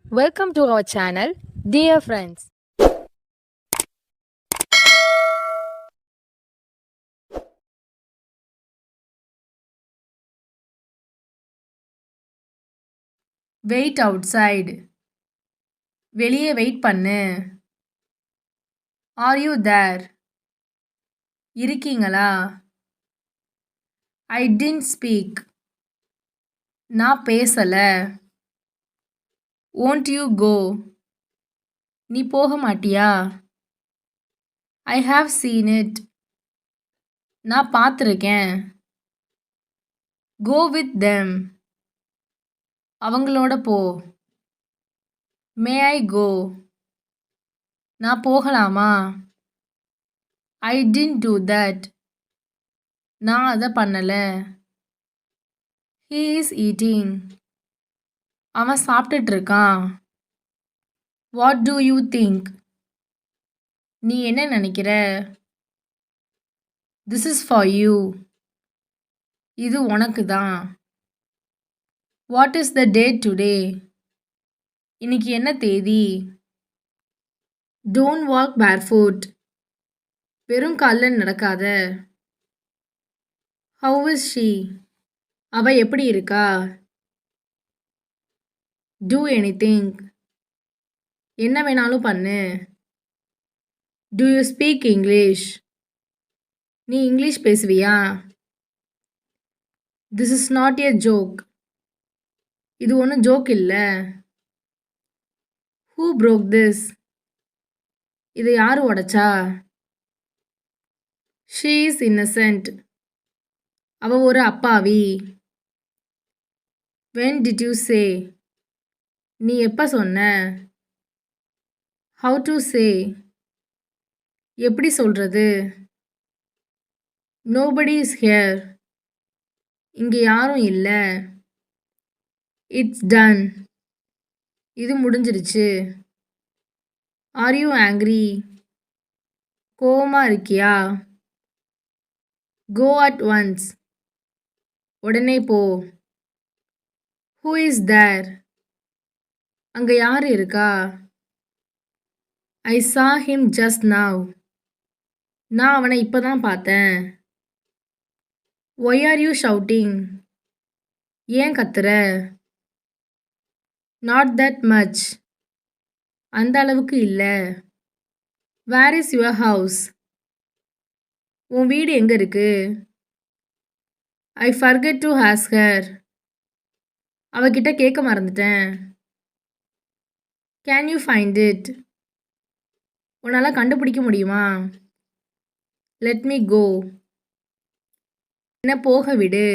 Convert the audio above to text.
Welcome to our channel, dear friends. Wait outside. வெளியே wait பண்ணு. Are you there? இருக்கீங்களா? I didn't speak. நான் பேசல. Won't you go? நீ போக மாட்டியா? I have seen it. நான் பார்த்துருக்கேன். Go with them. அவங்களோட போ. May I go? நான் போகலாமா? I didn't do that. நான் அதை பண்ணல. He is eating. அவன் சாப்பிட்டுட்டு இருக்கான். What do you think? நீ என்ன நினைக்கிற? This is for you. இது உனக்கு தான். What is the date today? இன்னைக்கு என்ன தேதி? Don't walk barefoot. வெறும் காலில் நடக்காத. How is she? அவ எப்படி இருக்கா? Do anything. என்ன வேணாலும் பண்ணு. Do you speak English? நீ இங்கிலீஷ் பேசுவியா? This is not a joke. இது ஒன்றும் ஜோக் இல்லை. Who broke this? இதை யார் உடைச்சா? She is innocent. அவ ஒரு அப்பாவி. When did you say? நீ எப்போ சொன்ன? How to say? எப்படி சொல்றது? Nobody is here. இங்கே யாரும் இல்லை. It's ton. இது முடிஞ்சிருச்சு. Are you angry? கோவமா இருக்கியா? Go at once. உடனே போ. Who is there? அங்கே யார் இருக்கா? ஐ saw him just now. நான் அவனை இப்போ தான் பார்த்தேன். Why are you shouting? ஏன் கத்துற? Not that much. அந்த அளவுக்கு இல்லை. Where is your house? உன் வீடு எங்கே இருக்கு? I forget to ask her. அவகிட்ட கேட்க மறந்துட்டேன். Can you find it? உன்னால் கண்டுபிடிக்க முடியுமா? Let me go. என்ன போக விடு.